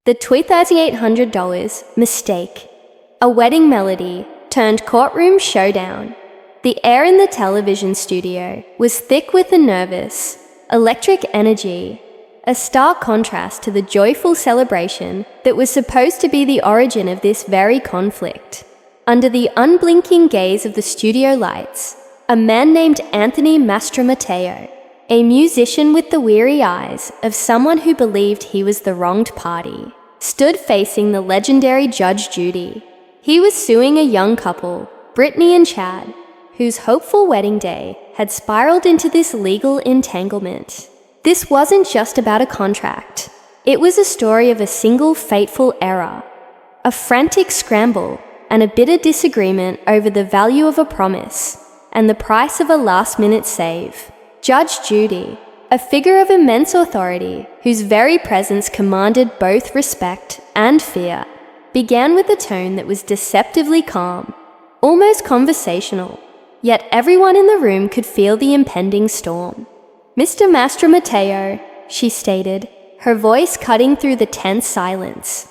The $2,800 mistake. A wedding melody turned courtroom showdown. The air in the television studio was thick with the nervous, electric energy, a stark contrast to the joyful celebration that was supposed to be the origin of this very conflict. Under the unblinking gaze of the studio lights, a man named Anthony Mastromateo, a musician with the weary eyes of someone who believed he was the wronged party, stood facing the legendary Judge Judy. He was suing a young couple, Brittany and Chad, whose hopeful wedding day had spiraled into this legal entanglement. This wasn't just about a contract. It was a story of a single fateful error, a frantic scramble, and a bitter disagreement over the value of a promise and the price of a last-minute save. Judge Judy, a figure of immense authority whose very presence commanded both respect and fear, began with a tone that was deceptively calm, almost conversational, yet everyone in the room could feel the impending storm. "Mr. Mastromateo," she stated, her voice cutting through the tense silence,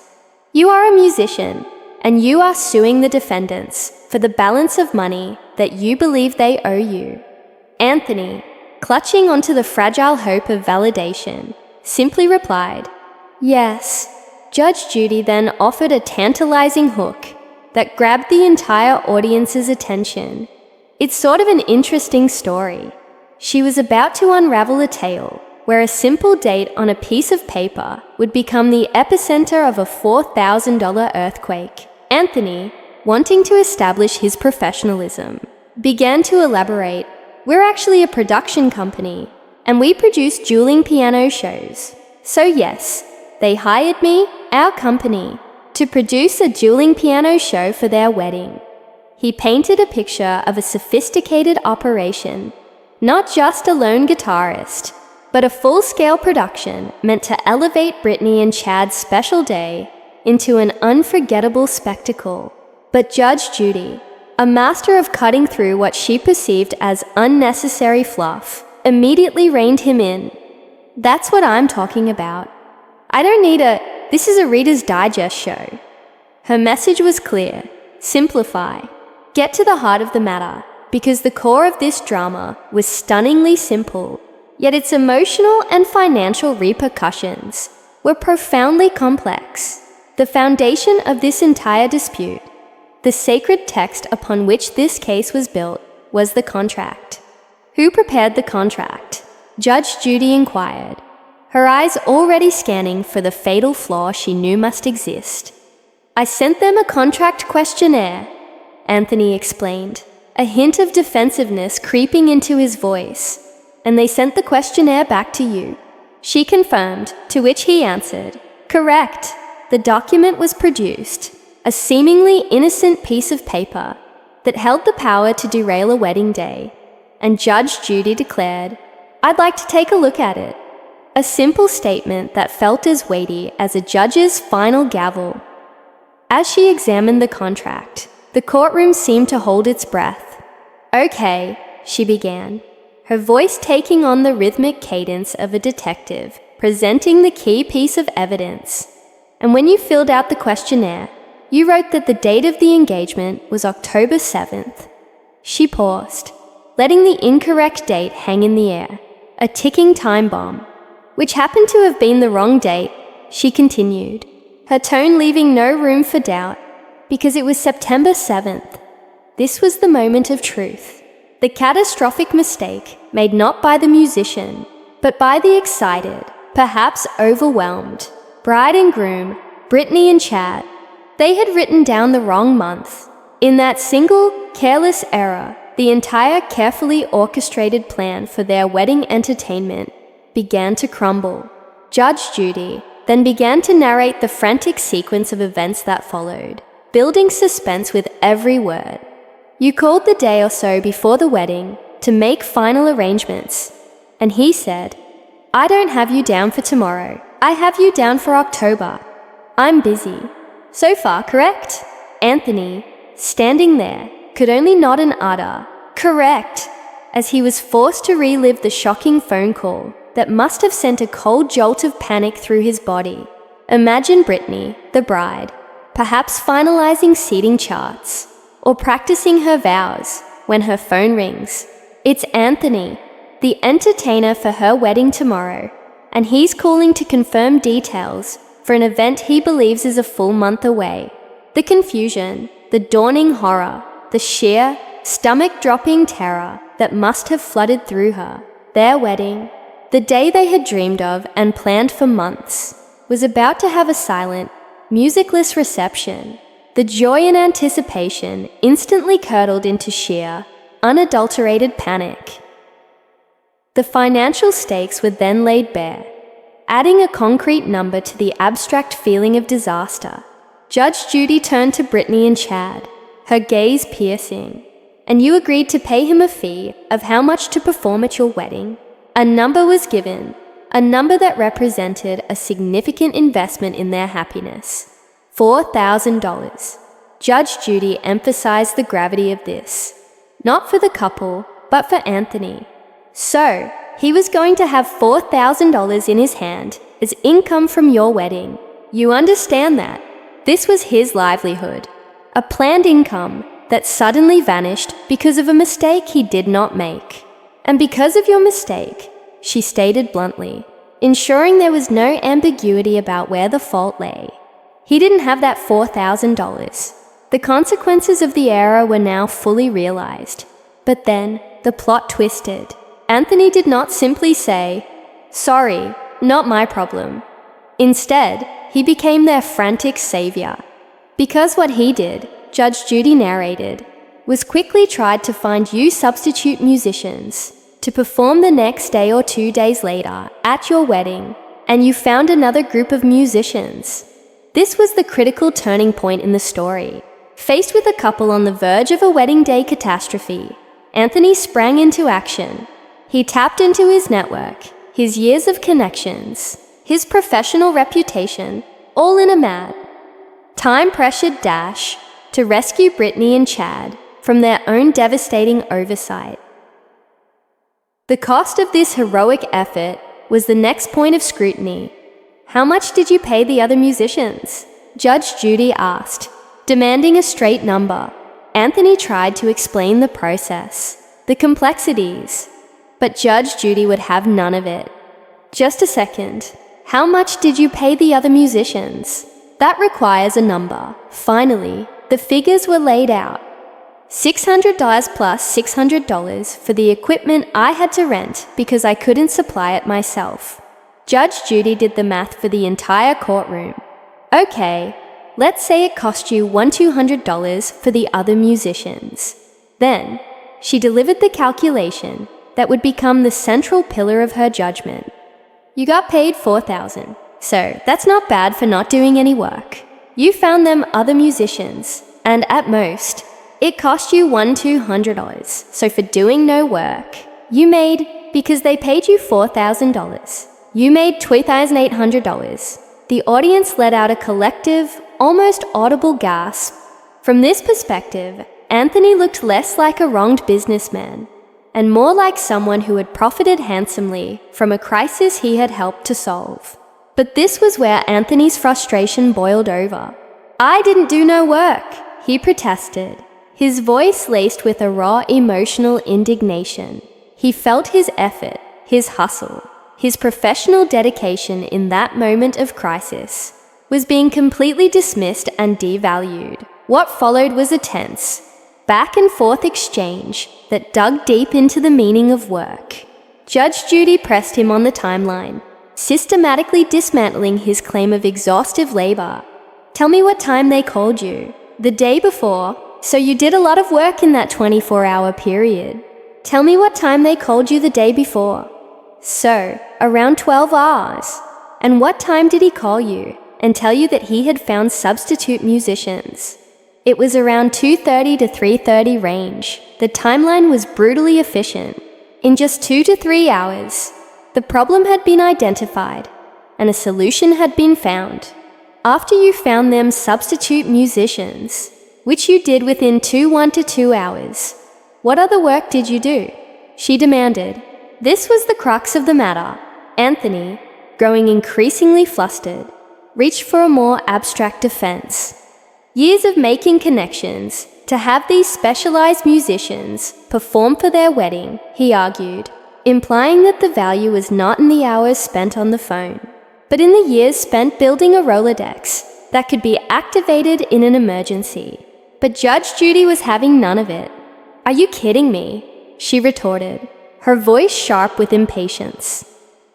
"you are a musician, and you are suing the defendants for the balance of money that you believe they owe you." Anthony, clutching onto the fragile hope of validation, simply replied, "Yes." Judge Judy then offered a tantalizing hook that grabbed the entire audience's attention. It's sort of an interesting story. She was about to unravel a tale where a simple date on a piece of paper would become the epicenter of a $4,000 earthquake. Anthony, wanting to establish his professionalism, began to elaborate, "We're actually a production company, and we produce dueling piano shows. So yes, they hired me, our company, to produce a dueling piano show for their wedding." He painted a picture of a sophisticated operation, not just a lone guitarist, but a full-scale production meant to elevate Brittany and Chad's special day into an unforgettable spectacle. But Judge Judy, a master of cutting through what she perceived as unnecessary fluff, immediately reined him in. "That's what I'm talking about. I don't need this is a Reader's Digest show." Her message was clear: simplify. Get to the heart of the matter, because the core of this drama was stunningly simple, yet its emotional and financial repercussions were profoundly complex. The foundation of this entire dispute, the sacred text upon which this case was built, was the contract. Who prepared the contract? Judge Judy inquired, her eyes already scanning for the fatal flaw she knew must exist. "I sent them a contract questionnaire," Anthony explained, a hint of defensiveness creeping into his voice. "And they sent the questionnaire back to you." She confirmed, to which he answered, "Correct." The document was produced, a seemingly innocent piece of paper that held the power to derail a wedding day, and Judge Judy declared, "I'd like to take a look at it." A simple statement that felt as weighty as a judge's final gavel. As she examined the contract, the courtroom seemed to hold its breath. "Okay," she began, her voice taking on the rhythmic cadence of a detective presenting the key piece of evidence. "And when you filled out the questionnaire, you wrote that the date of the engagement was October 7th. She paused, letting the incorrect date hang in the air, a ticking time bomb. "Which happened to have been the wrong date," she continued, her tone leaving no room for doubt, "because it was September 7th. This was the moment of truth. The catastrophic mistake made not by the musician, but by the excited, perhaps overwhelmed, bride and groom, Brittany and Chad. They had written down the wrong month. In that single, careless error, the entire carefully orchestrated plan for their wedding entertainment began to crumble." Judge Judy then began to narrate the frantic sequence of events that followed, building suspense with every word. "You called the day or so before the wedding to make final arrangements, and he said, 'I don't have you down for tomorrow. I have you down for October. I'm busy.' So far, correct?" Anthony, standing there, could only nod and utter, "Correct," as he was forced to relive the shocking phone call that must have sent a cold jolt of panic through his body. Imagine Brittany, the bride, perhaps finalizing seating charts or practicing her vows when her phone rings. It's Anthony, the entertainer for her wedding tomorrow, and he's calling to confirm details for an event he believes is a full month away. The confusion, the dawning horror, the sheer, stomach-dropping terror that must have flooded through her. Their wedding, the day they had dreamed of and planned for months, was about to have a silent, musicless reception. The joy and anticipation instantly curdled into sheer, unadulterated panic. The financial stakes were then laid bare, adding a concrete number to the abstract feeling of disaster. Judge Judy turned to Brittany and Chad, her gaze piercing. "And you agreed to pay him a fee of how much to perform at your wedding?" A number was given, a number that represented a significant investment in their happiness. $4,000. Judge Judy emphasized the gravity of this, not for the couple, but for Anthony. So, he was going to have $4,000 in his hand as income from your wedding. You understand that? This was his livelihood, a planned income that suddenly vanished because of a mistake he did not make. And because of your mistake, she stated bluntly, ensuring there was no ambiguity about where the fault lay. He didn't have that $4,000. The consequences of the error were now fully realized. But then, the plot twisted. Anthony did not simply say, "Sorry, not my problem." Instead, he became their frantic savior. Because what he did, Judge Judy narrated, was quickly tried to find you substitute musicians to perform the next day or 2 days later at your wedding, and you found another group of musicians. This was the critical turning point in the story. Faced with a couple on the verge of a wedding day catastrophe, Anthony sprang into action. He tapped into his network, his years of connections, his professional reputation, all in a mad, time-pressured dash to rescue Brittany and Chad from their own devastating oversight. The cost of this heroic effort was the next point of scrutiny. "How much did you pay the other musicians?" Judge Judy asked, demanding a straight number. Anthony tried to explain the process, the complexities, but Judge Judy would have none of it. "Just a second. How much did you pay the other musicians?" "That requires a number." Finally, the figures were laid out. $600 plus $600 for the equipment I had to rent because I couldn't supply it myself. Judge Judy did the math for the entire courtroom. "Okay, let's say it cost you $200 for the other musicians." Then, she delivered the calculation that would become the central pillar of her judgment. "You got paid $4,000, so that's not bad for not doing any work. You found them other musicians, and at most, it cost you $200, so for doing no work, you made, because they paid you $4,000, you made $2,800. The audience let out a collective, almost audible gasp. From this perspective, Anthony looked less like a wronged businessman, and more like someone who had profited handsomely from a crisis he had helped to solve. But this was where Anthony's frustration boiled over. "I didn't do no work," he protested, his voice laced with a raw emotional indignation. He felt his effort, his hustle, his professional dedication in that moment of crisis was being completely dismissed and devalued. What followed was a tense, back and forth exchange that dug deep into the meaning of work. Judge Judy pressed him on the timeline, systematically dismantling his claim of exhaustive labor. "Tell me what time they called you." "The day before, so you did a lot of work in that 24-hour period." "Tell me what time they called you the day before." "So, around 12 hours. And what time did he call you and tell you that he had found substitute musicians?" "It was around 2:30 to 3:30 range. The timeline was brutally efficient. In just 2 to 3 hours, the problem had been identified and a solution had been found. After you found them substitute musicians, which you did within 1 to 2 hours, what other work did you do?" she demanded. This was the crux of the matter. Anthony, growing increasingly flustered, reached for a more abstract defense. Years of making connections to have these specialized musicians perform for their wedding, he argued, implying that the value was not in the hours spent on the phone, but in the years spent building a Rolodex that could be activated in an emergency. But Judge Judy was having none of it. "Are you kidding me?" she retorted, her voice sharp with impatience.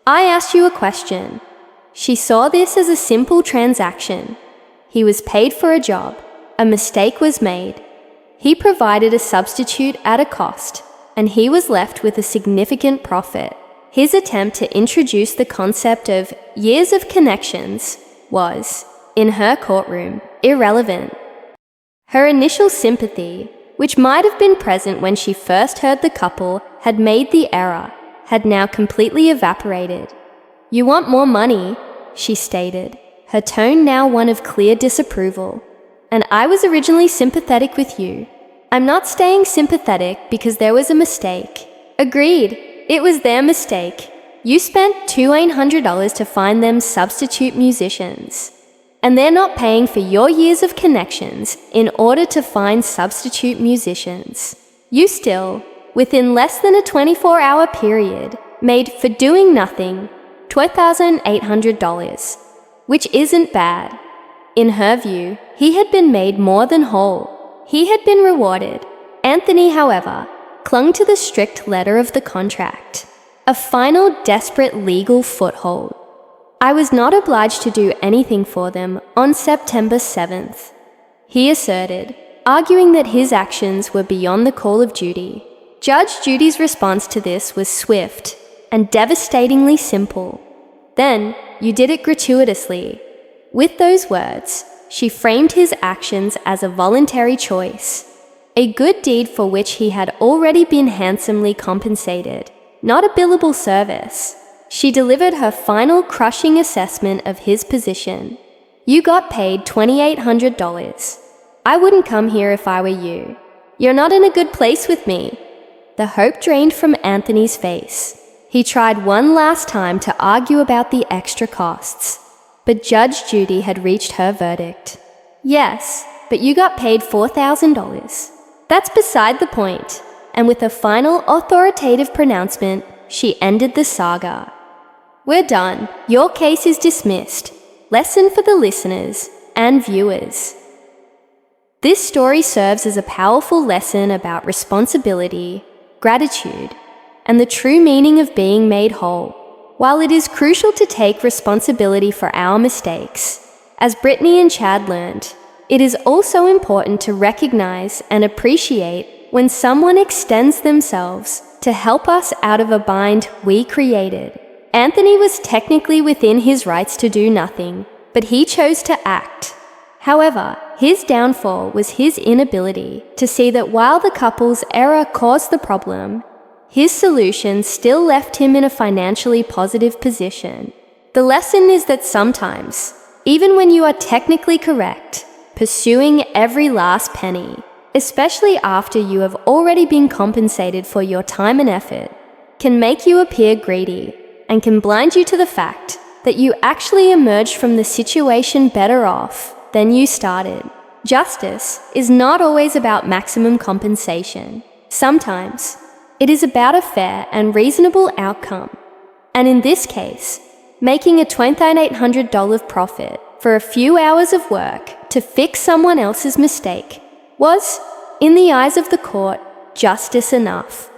"I asked you a question." She saw this as a simple transaction. He was paid for a job. A mistake was made. He provided a substitute at a cost, and he was left with a significant profit. His attempt to introduce the concept of years of connections was, in her courtroom, irrelevant. Her initial sympathy, which might have been present when she first heard the couple had made the error, had now completely evaporated. "You want more money," she stated, her tone now one of clear disapproval. "And I was originally sympathetic with you. I'm not staying sympathetic because there was a mistake." "Agreed. It was their mistake. You spent $2,800 to find them substitute musicians. And they're not paying for your years of connections in order to find substitute musicians. You still, within less than a 24-hour period, made for doing nothing $12,800, which isn't bad." In her view, he had been made more than whole. He had been rewarded. Anthony, however, clung to the strict letter of the contract, a final desperate legal foothold. "I was not obliged to do anything for them on September 7th, he asserted, arguing that his actions were beyond the call of duty. Judge Judy's response to this was swift and devastatingly simple. "Then, you did it gratuitously." With those words, she framed his actions as a voluntary choice, a good deed for which he had already been handsomely compensated, not a billable service. She delivered her final crushing assessment of his position. "You got paid $2,800. I wouldn't come here if I were you. You're not in a good place with me." The hope drained from Anthony's face. He tried one last time to argue about the extra costs, but Judge Judy had reached her verdict. "Yes, but you got paid $4,000. That's beside the point." And with a final authoritative pronouncement, she ended the saga. "We're done. Your case is dismissed. Lesson for the listeners and viewers." This story serves as a powerful lesson about responsibility, gratitude, and the true meaning of being made whole. While it is crucial to take responsibility for our mistakes, as Brittany and Chad learned, it is also important to recognize and appreciate when someone extends themselves to help us out of a bind we created. Anthony was technically within his rights to do nothing, but he chose to act. However, his downfall was his inability to see that while the couple's error caused the problem, his solution still left him in a financially positive position. The lesson is that sometimes, even when you are technically correct, pursuing every last penny, especially after you have already been compensated for your time and effort, can make you appear greedy and can blind you to the fact that you actually emerged from the situation better off than you started. Justice is not always about maximum compensation. Sometimes it is about a fair and reasonable outcome. And in this case, making a $2,800 profit for a few hours of work to fix someone else's mistake was, in the eyes of the court, justice enough.